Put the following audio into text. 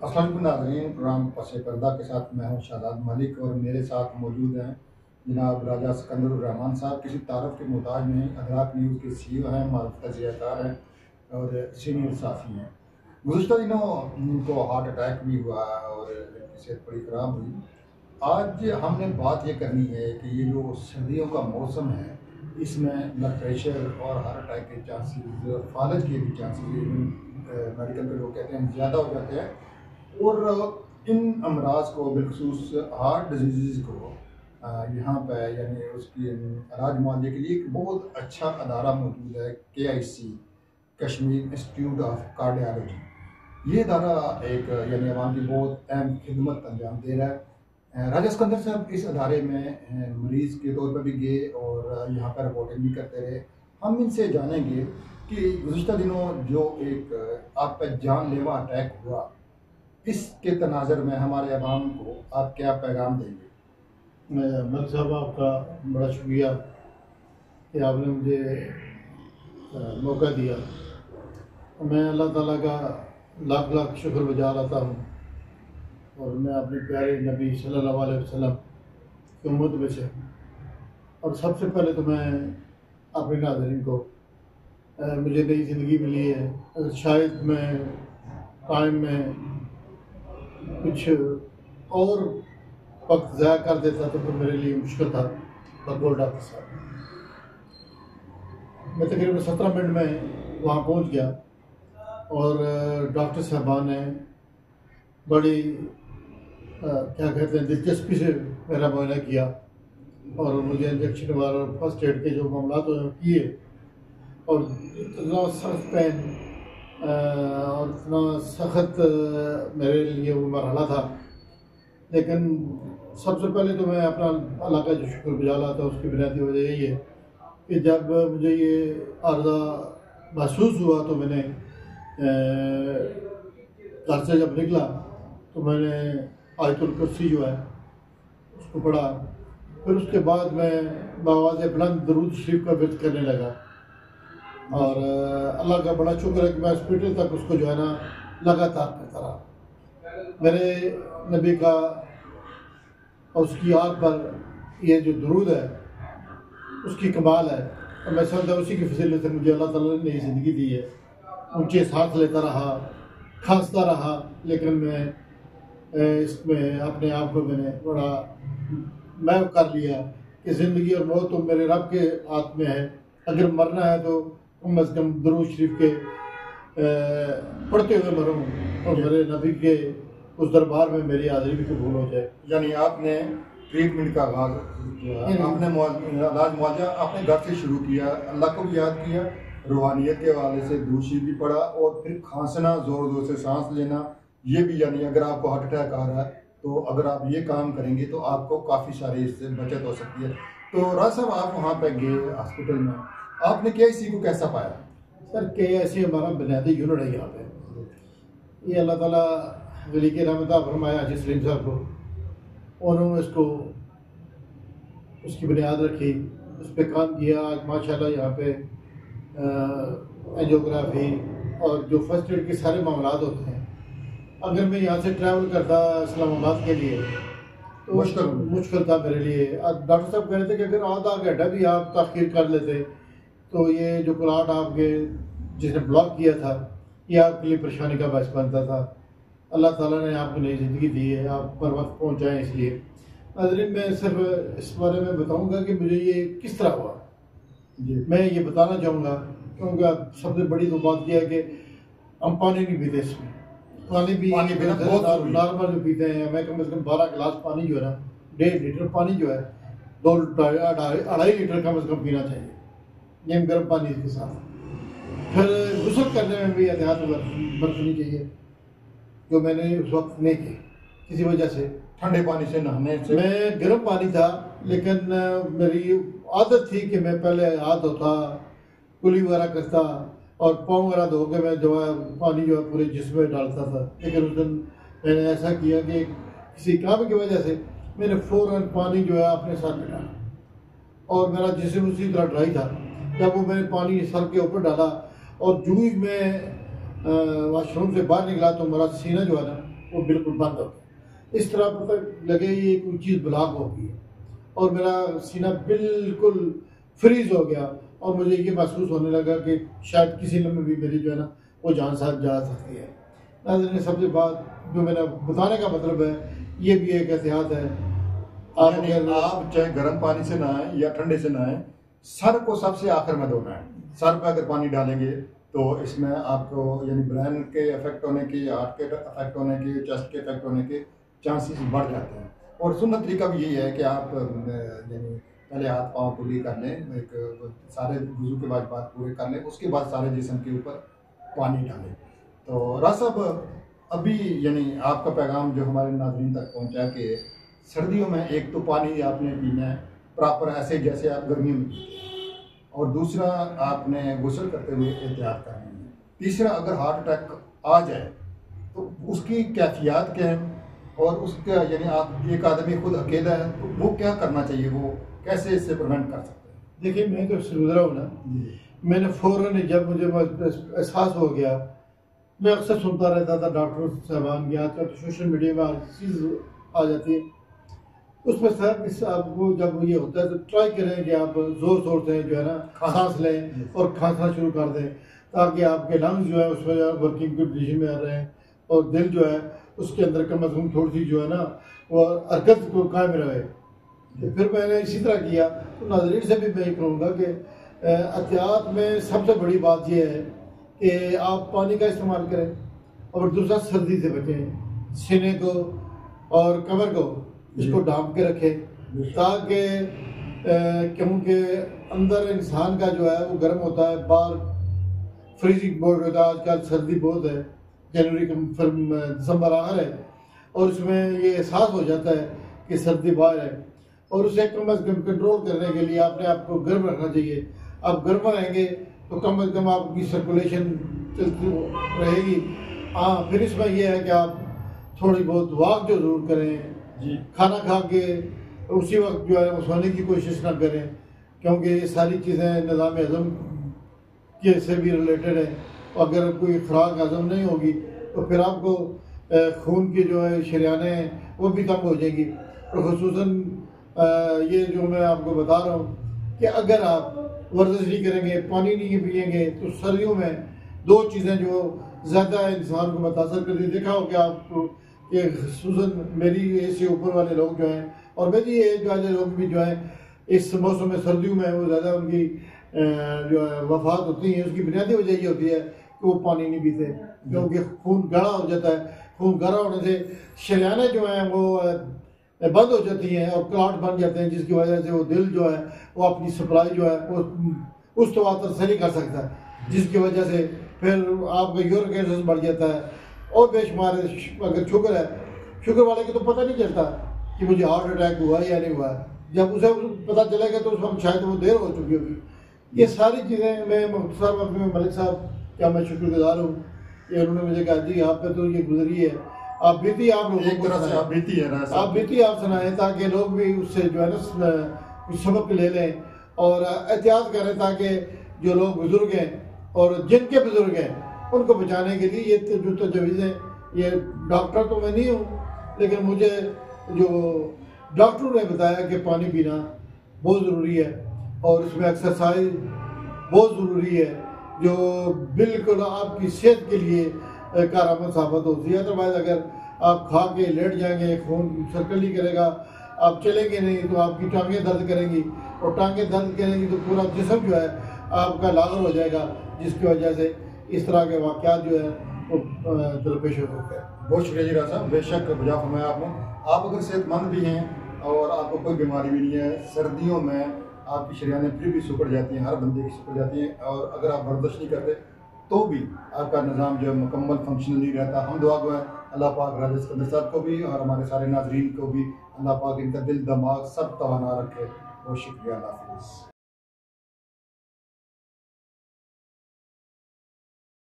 अस्सलाम वालेकुम नाज़रीन, प्रोग्राम पसे पर्दा के साथ मैं हूं शाहजाद मलिक और मेरे साथ मौजूद हैं जनाब राजा सिकंदर रहमान साहब। किसी तारफ़ के मोहताज नहीं, अदराक न्यूज़ के CEO हैं, मारूफ तजियाकार हैं और सीनियर साफ़ी हैं। गुज़िश्ता दिनों इनको हार्ट अटैक भी हुआ और इनकी सेहत बड़ी ख़राब हुई। आज हमने बात ये करनी है कि ये जो सर्दियों का मौसम है, इसमें ब्लड प्रेशर और हार्ट अटैक के चांसेस, फालज के भी चांसेस मेडिकल के लोग कहते हैं ज़्यादा हो जाते हैं। और इन अमराज को बिलखसूस हार्ट डिजीज़ को यहाँ पे यानी उसकी इलाज मुआवजे के लिए एक बहुत अच्छा अदारा मौजूद है, KIC Kashmir institute of cardiology. ये अदारा एक यानी आवाम की बहुत अहम खिदमत अंजाम दे रहा है। राजा सिकंदर साहब इस अदारे में मरीज़ के तौर पर भी गए और यहाँ पर रिपोर्टिंग भी करते रहे। हम इनसे जानेंगे कि गुज़िश्ता दिनों जो एक आप पर जानलेवा अटैक हुआ, इसके तनाज़र में हमारे अवाम को आप क्या पैगाम देंगे? मलिक साहब, आपका बड़ा शुक्रिया कि आपने मुझे मौका दिया। मैं अल्लाह ताला का लाख लाख शुक्रगुजार रहता हूँ और मैं अपने प्यारे नबी सल्लल्लाहु अलैहि वसल्लम की उम्मत में से। और सबसे पहले तो मैं अपने नाज़रीन को मुझे नई ज़िंदगी मिली है। शायद मैं टाइम में कुछ और वक्त ज़ाया कर देता तो फिर मेरे लिए मुश्किल था बतौर डॉक्टर साहब। मैं तकरीबन 17 मिनट में वहाँ पहुँच गया और डॉक्टर साहबान ने बड़ी क्या कहते हैं दिलचस्पी से मेरा मुआयना किया और मुझे इंजेक्शन वगैरह फर्स्ट एड के जो मामला तो किए। और इतना सख्त पेन और इतना सख्त मेरे लिए वो मरहला था। लेकिन सबसे पहले तो मैं अपना अल्लाह का जो शुक्रगुजार था उसकी बुनियादी वजह यही है कि जब मुझे ये अर्जा महसूस हुआ तो मैंने घर से जब निकला तो मैंने आयतुल कुर्सी जो है उसको पढ़ा। फिर उसके बाद मैं बावाज़ बुलंद दरूद शरीफ का विर्द करने लगा और अल्लाह का बड़ा शुक्र है कि मैं हॉस्पिटल तक उसको जो है ना लगातार करता रहा। मेरे नबी का और उसकी याद पर ये जो दरूद है उसकी कमाल है और मैं समझता उसी की फजीलत से मुझे अल्लाह ताला ने नई ज़िंदगी दी है। ऊँचे सांस लेता रहा, खांसता रहा, लेकिन मैं इसमें अपने आप को मैंने बड़ा महव कर लिया कि ज़िंदगी और मौत तो मेरे रब के हाथ में है। अगर मरना है तो कम अज़ कम दरूद शरीफ के पढ़ते हुए मरूँ और मेरे नबी के उस दरबार में मेरी हाज़िरी भी कबूल हो जाए। यानी आपने ट्रीटमेंट का आगाज़ जो है आपने इलाज मुआवजा अपने घर से शुरू किया, अल्लाह को भी याद किया, रूहानियत के हवाले से दूध शरीफ भी पढ़ा और फिर खांसना, ज़ोर ज़ोर से सांस लेना, ये भी यानी अगर आपको हार्ट अटैक आ रहा है तो अगर आप ये काम करेंगे तो आपको काफ़ी सारी इससे बचत हो सकती है। तो राज साहब, आप वहाँ पर गए हॉस्पिटल में, आपने KIC को कैसा पाया? सर, KIC हमारा बुनियादी यूनिट है यहाँ पे। ये अल्लाह ताला वली के रहमत फरमाया हाजी सलीम साहब को, उन्होंने इसको उसकी बुनियाद रखी, उस पर काम किया। आज माशाल्लाह यहाँ पे एंजियोग्राफी और जो फर्स्ट एड के सारे मामलात होते हैं। अगर मैं यहाँ से ट्रैवल करता इस्लामाबाद के लिए तो मुश्किल था मेरे लिए। डॉक्टर साहब कह रहे थे कि अगर आधा घंटा भी आप ताख़ीर कर लेते तो ये जो क्लॉट आपके जिसने ब्लॉक किया था ये आपके लिए परेशानी का बायस बनता था। अल्लाह ताला ने आपको नई ज़िंदगी दी है, आप पर वक्त पहुँच जाएँ। इसलिए नाज़रीन, मैं सिर्फ इस बारे में बताऊँगा कि मुझे ये किस तरह हुआ जी, मैं ये बताना चाहूँगा क्योंकि सबसे बड़ी तो बात यह है कि हम पानी नहीं पीते। इसमें पानी पीना बहुत नॉर्मल जो पीते हैं, मैं कम से कम 12 गिलास पानी जो है ना, 1.5 लीटर पानी जो है 2-2.5 लीटर कम से कम पीना चाहिए, ये गर्म पानी के साथ। फिर गुस्ल करने में भी एहतियात बरतनी चाहिए, जो मैंने उस वक्त नहीं की किसी वजह से। ठंडे पानी से नहाने से मैं गर्म पानी था, लेकिन मेरी आदत थी कि मैं पहले हाथ धोता, कुली वगैरह करता और पाँव वगैरह धो के मैं जो है पानी जो है पूरे जिस्म में डालता था। लेकिन उस दिन मैंने ऐसा किया कि किसी काम की वजह से मैंने फ़ौरन पानी जो है अपने साथ में डाला और मेरा जिस्म उसी तरह ड्राई था। जब वो मैंने पानी सर के ऊपर डाला और जूही में वॉशरूम से बाहर निकला तो मेरा सीना जो है ना वो बिल्कुल बंद हो गया। इस तरह पता लगे ये कोई चीज़ ब्लॉक हो गई है और मेरा सीना बिल्कुल फ्रीज हो गया और मुझे ये महसूस होने लगा कि शायद किसी लम्हे भी मेरी जो है ना वो जान साथ जा सकती है। नाज़रीन, सबसे बात जो मेरा बताने का मतलब है, ये भी एक एहतियात है। आप चाहे गर्म पानी से नहाएं या ठंडे से नहाएं, सर को सबसे आखिर में धोना है। सर पे अगर पानी डालेंगे तो इसमें आपको यानी ब्रेन के इफेक्ट होने की, हार्ट के इफेक्ट होने की, चेस्ट के इफेक्ट होने के चांसेस बढ़ जाते हैं। और सुन्नत तरीका भी यही है कि आप यानी पहले हाथ पाँव कुली कर लें, एक सारे वुज़ू के बाद बात पूरे कर लें, उसके बाद सारे जिस्म के ऊपर पानी डालें। तो राज साहब, अभी यानी आपका पैगाम जो हमारे नाज़रीन तक पहुंचा कि सर्दियों में एक तो पानी आपने पीना है प्रॉपर ऐसे जैसे आप गर्मियों में पीते हैं, और दूसरा आपने गुस्ल करते हुए एहतियात करनी है, तीसरा अगर हार्ट अटैक आ जाए तो उसकी कैफियत क्या है, और उसका यानी आप एक आदमी खुद अकेला है तो वो क्या करना चाहिए, वो कैसे इससे प्रिवेंट कर सकते हैं? देखिए, मैं तो गुजरा हूँ ना, मैंने फ़ौरन जब मुझे एहसास हो गया, मैं अक्सर सुनता रहता था डॉक्टर साहबान की, आजकल तो सोशल मीडिया में हर चीज़ आ जाती है, उसमें सर आपको जब ये होता है तो ट्राई करें कि आप ज़ोर शोर से जो है ना सांस लें और खांसना शुरू कर दें, ताकि आपके लंग्स जो है उसमें वर्किंग कंडीशन में आ रहे हैं और दिल जो है उसके अंदर कम अज़ कम थोड़ी सी जो है ना वो हरकत को कायम रहे। तो फिर मैंने इसी तरह किया। तो नाज़रीन से भी मैं ये कहूँगा कि एहतियात में सबसे बड़ी बात यह है कि आप पानी का इस्तेमाल करें, और दूसरा सर्दी से बचें, सीने को और कमर को इसको ढांप के रखें, ताकि क्योंकि अंदर इंसान का जो है वो गर्म होता है, बाहर फ्रीजिंग बोर्ड होता है, आजकल सर्दी बहुत है, जनवरी दिसंबर आखिर है, और उसमें ये एहसास हो जाता है कि सर्दी बाहर है, और उसे कम अज़ कम कंट्रोल करने के लिए आपने आपको गर्म रखना चाहिए। आप गर्म रहेंगे तो कम अज़ कम आपकी सर्कुलेशन चलती रहेगी। हाँ, फिर इसमें यह है कि आप थोड़ी बहुत वॉक जो ज़रूर करें जी, खाना खा के उसी वक्त जो है वो सोने की कोशिश ना करें, क्योंकि ये सारी चीज़ें निज़ाम हज़म के से भी रिलेटेड है। अगर कोई खुराक हज़म नहीं होगी तो फिर आपको खून की जो है शरियानें हैं वो भी कम हो जाएगी। और ख़ुसूसन ये जो मैं आपको बता रहा हूँ कि अगर आप वर्जिश नहीं करेंगे, पानी नहीं पिएंगे, तो सर्दियों में दो चीज़ें जो ज़्यादा इंसान को मुतासर करती, देखा हो कि आपको कि ख़ुसूसन मेरी एज से ऊपर वाले लोग जो हैं और मेरी एज वाले लोग भी जो हैं इस मौसम में सर्दियों में वो ज़्यादा उनकी जो है वफ़ात होती है। उसकी बुनियादी वजह ये होती है कि वो पानी नहीं पीते, क्योंकि खून गाढ़ा हो जाता है। खून गाढ़ा होने से शरियानें जो हैं वो बंद हो जाती हैं और क्लॉट बन जाते हैं, जिसकी वजह से वो दिल जो है वो अपनी सप्लाई जो है वो उस तवातर से नहीं कर सकता, जिसकी वजह से फिर आपका यूरिक एसिड बढ़ जाता है। और बेशुमार अगर शुगर है, शुगर वाले को तो पता नहीं चलता कि मुझे हार्ट अटैक हुआ या नहीं हुआ, जब उसे पता चलेगा तो उस वक्त शायद वो देर हो चुकी होगी। ये सारी चीज़ें मैं मुख्तसर अपने मलिक साहब क्या मैं शुक्रगुजार हूँ कि उन्होंने मुझे कहा जी आप पे तो ये गुजरी है, आप बीती आप लोगों एक तरह से आप बीती है ना, आप बीती आप सुनाएं, ताकि लोग भी उससे जो है ना कुछ सबक ले लें और एहतियात करें, ताकि जो लोग बुजुर्ग हैं और जिनके बुजुर्ग हैं उनको बचाने के लिए ये जो तजवीज़ें, ये डॉक्टर तो मैं नहीं हूँ, लेकिन मुझे जो डॉक्टरों ने बताया कि पानी पीना बहुत ज़रूरी है और इसमें एक्सरसाइज बहुत ज़रूरी है, जो बिल्कुल आपकी सेहत के लिए कारआमद साबित होती है। अदरवाइज़ अगर आप खा के लेट जाएंगे, खून सर्कल नहीं करेगा, आप चलेंगे नहीं तो आपकी टांगें दर्द करेंगी, और टांगें दर्द करेंगी तो पूरा जिस्म जो है आपका लागर हो जाएगा, जिसकी वजह से इस तरह के वाक़यात जो है वो दरपेश हो सकते हैं। बहुत शुक्रिया जी राज साहब, बेशक बजा फरमाया आपने। आप अगर सेहतमंद भी हैं और आपको कोई बीमारी भी नहीं है, सर्दियों में आपकी शरियानें फिर भी सुकड़ जाती हैं, हर बंदे की सुकड़ जाती हैं, और अगर आप बर्दाश्त नहीं करते तो भी आपका निज़ाम जो है मुकम्मल फंक्शनल नहीं रहता। हम दुआ गो हैं अल्लाह पाक राजा सिकंदर साहब को भी और हमारे सारे नाजरीन को भी अल्लाह पाक इनका दिल दिमाग सब तवाना रखे। बहुत शुक्रिया, अल्लाह हाफ़िज़।